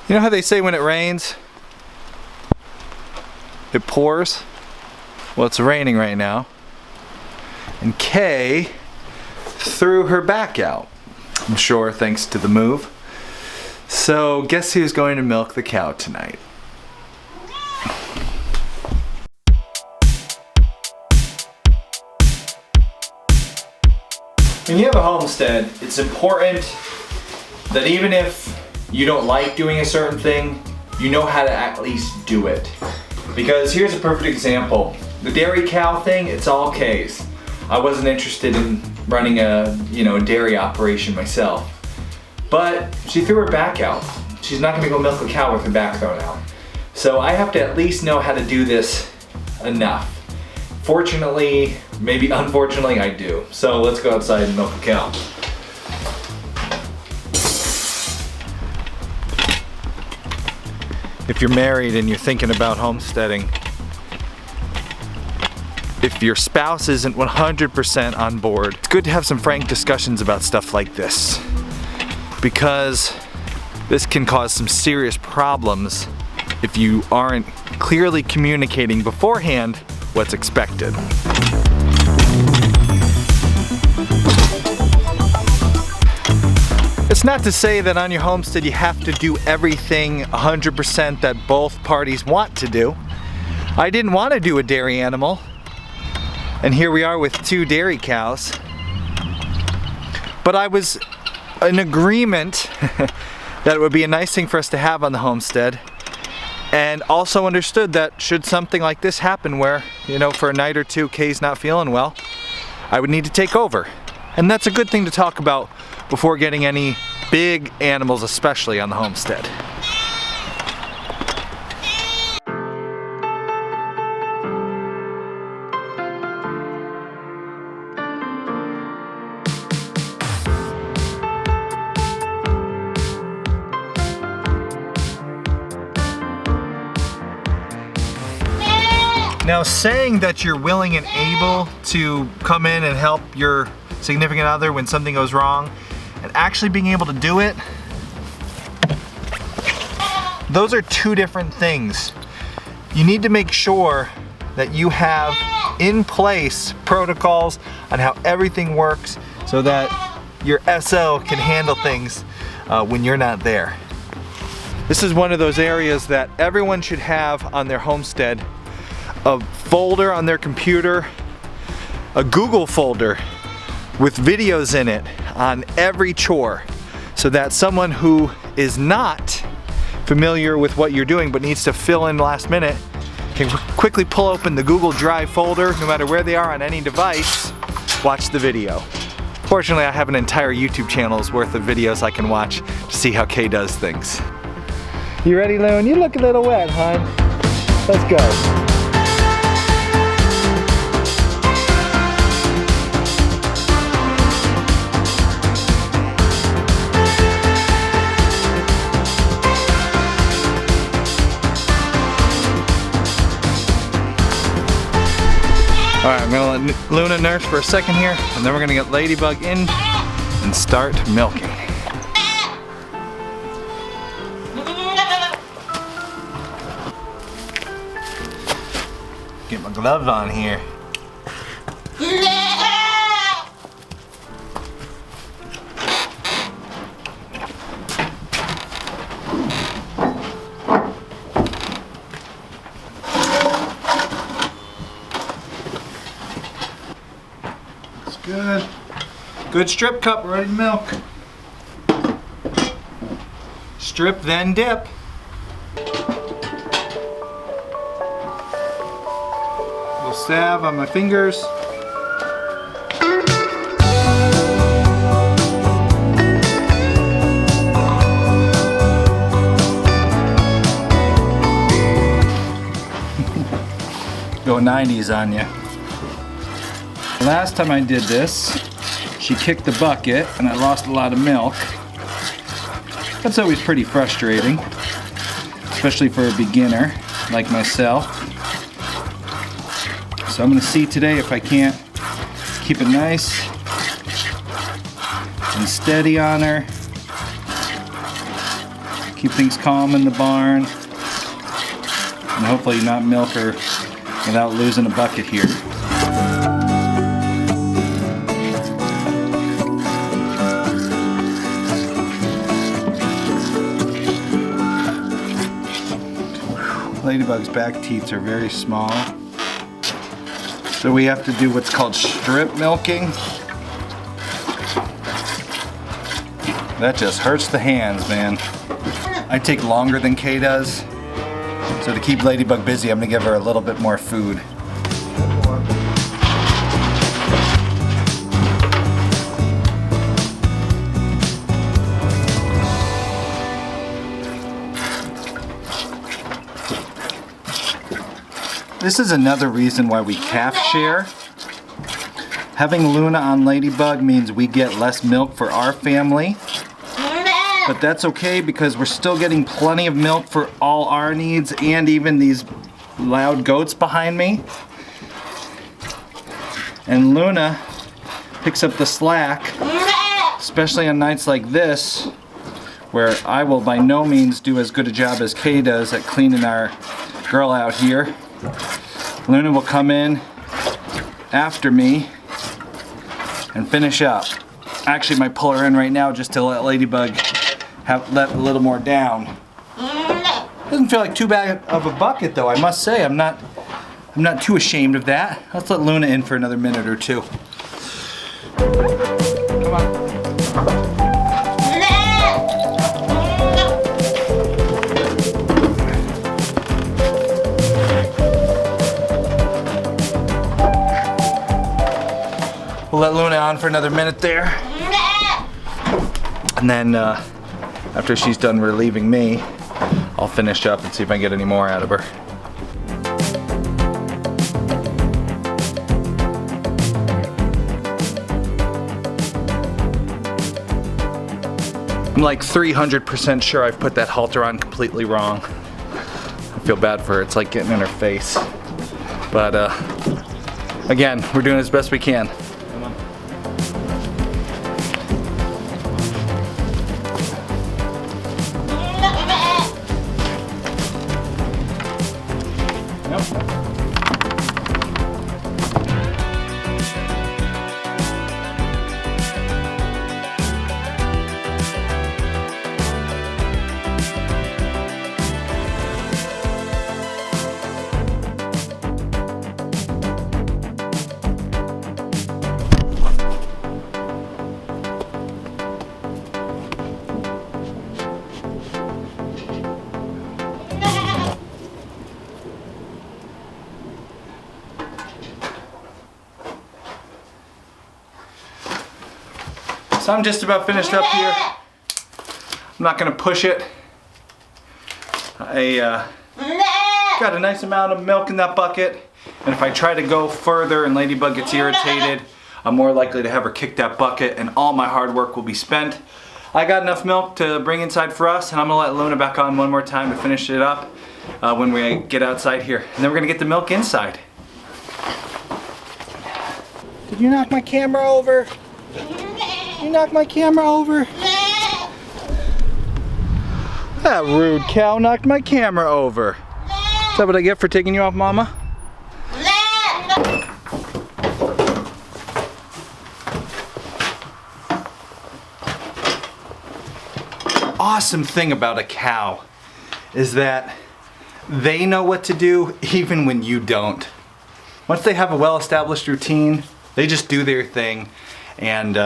You know how they say when it rains, it pours? Well, it's raining right now. And Kay threw her back out. I'm sure thanks to the move. So guess who's going to milk the cow tonight? When you have a homestead, it's important that even if you don't like doing a certain thing, you know how to at least do it. Because here's a perfect example. The dairy cow thing, it's all Kay's. I wasn't interested in running a dairy operation myself. But she threw her back out. She's not gonna go milk a cow with her back thrown out. So I have to at least know how to do this enough. Fortunately, maybe unfortunately, I do. So let's go outside and milk a cow. If you're married and you're thinking about homesteading, if your spouse isn't 100% on board, it's good to have some frank discussions about stuff like this, because this can cause some serious problems if you aren't clearly communicating beforehand what's expected. It's not to say that on your homestead you have to do everything 100% that both parties want to do. I didn't want to do a dairy animal, and here we are with 2 dairy cows. But I was in agreement that it would be a nice thing for us to have on the homestead, and also understood that should something like this happen where, for a night or two Kay's not feeling well, I would need to take over. And that's a good thing to talk about before getting any big animals, especially on the homestead. Now, saying that you're willing and able to come in and help your significant other when something goes wrong, and actually being able to do it, those are 2 different things. You need to make sure that you have in place protocols on how everything works so that your SO can handle things when you're not there. This is one of those areas that everyone should have on their homestead: a folder on their computer, a Google folder with videos in it on every chore, so that someone who is not familiar with what you're doing but needs to fill in last minute can quickly pull open the Google Drive folder, no matter where they are on any device, watch the video. Fortunately, I have an entire YouTube channel's worth of videos I can watch to see how Kay does things. You ready, Loon? You look a little wet, hon. Let's go. Alright, I'm gonna let Luna nurse for a second here, and then we're gonna get Ladybug in and start milking. Get my gloves on here. Good. Good strip cup, ready to milk. Strip, then dip. Little salve on my fingers. Go 90s on you. Last time I did this, she kicked the bucket and I lost a lot of milk. That's always pretty frustrating, especially for a beginner like myself. So I'm going to see today if I can't keep it nice and steady on her. Keep things calm in the barn. And hopefully not milk her without losing a bucket here. Ladybug's back teats are very small. So we have to do what's called strip milking. That just hurts the hands, man. I take longer than Kay does. So to keep Ladybug busy, I'm gonna give her a little bit more food. This is another reason why we calf share. Having Luna on Ladybug means we get less milk for our family. But that's okay because we're still getting plenty of milk for all our needs and even these loud goats behind me. And Luna picks up the slack, especially on nights like this, where I will by no means do as good a job as Kay does at cleaning our girl out here. Luna will come in after me and finish up. Actually, I might pull her in right now just to let Ladybug let a little more down. Doesn't feel like too bad of a bucket though, I must say. I'm not too ashamed of that. Let's let Luna in for another minute or two. Come on. We'll let Luna on for another minute there. And then after she's done relieving me, I'll finish up and see if I can get any more out of her. I'm like 300% sure I've put that halter on completely wrong. I feel bad for her, it's like getting in her face. But again, we're doing as best we can. Come on. Nope. So I'm just about finished up here. I'm not gonna push it. I got a nice amount of milk in that bucket, and if I try to go further and Ladybug gets irritated, I'm more likely to have her kick that bucket and all my hard work will be spent. I got enough milk to bring inside for us, and I'm gonna let Luna back on one more time to finish it up when we get outside here. And then we're gonna get the milk inside. Did you knock my camera over? You knocked my camera over. That rude cow knocked my camera over. Is that what I get for taking you off, Mama? Awesome thing about a cow is that they know what to do even when you don't. Once they have a well-established routine, they just do their thing, and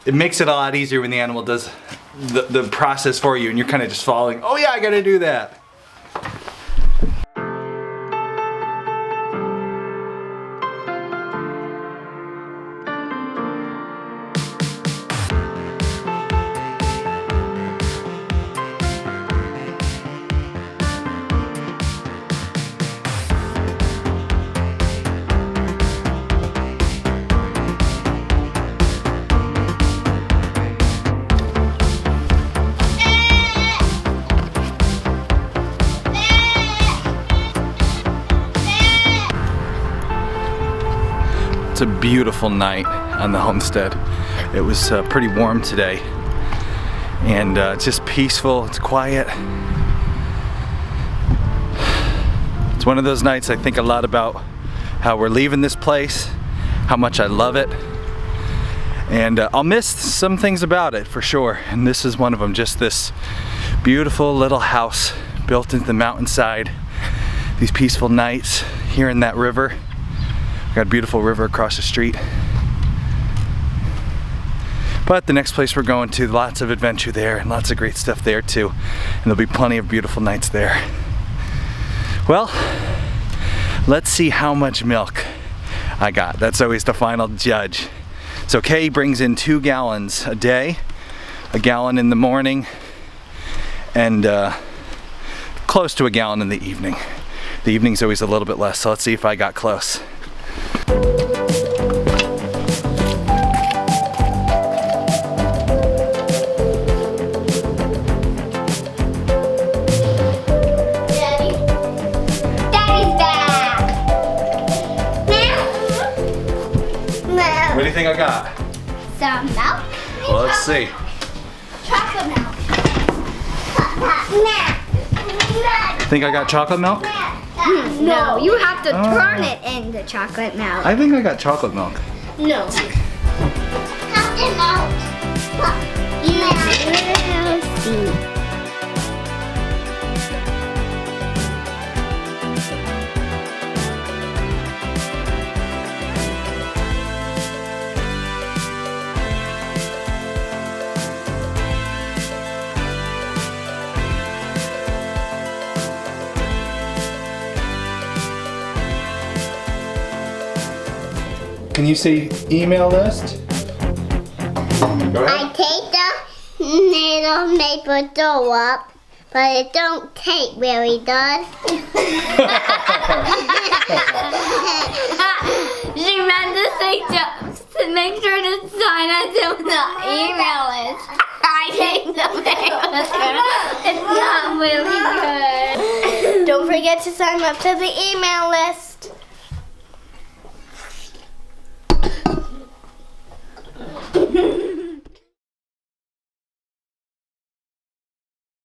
it makes it a lot easier when the animal does the process for you and you're kind of just following, oh yeah, I gotta do that. It's a beautiful night on the homestead. It was pretty warm today, And it's just peaceful, it's quiet. It's one of those nights I think a lot about how we're leaving this place, how much I love it. And I'll miss some things about it for sure. And this is one of them, just this beautiful little house built into the mountainside. These peaceful nights, hearing that river. We got a beautiful river across the street. But the next place we're going to, lots of adventure there and lots of great stuff there too. And there'll be plenty of beautiful nights there. Well, let's see how much milk I got. That's always the final judge. So Kay brings in 2 gallons a day, a gallon in the morning, and close to a gallon in the evening. The evening's always a little bit less, so let's see if I got close. What do you think I got? Some milk. Well, let's see. Chocolate milk. Think I got chocolate milk? No, you have to turn it into chocolate milk. I think I got chocolate milk. No. Chocolate milk. You will see. Can you see email list? Go I take the little maple dough up, but it don't take very good. She meant to say to make sure to sign us to the email list. I take the maple dough. It's not really good. Don't forget to sign up to the email list.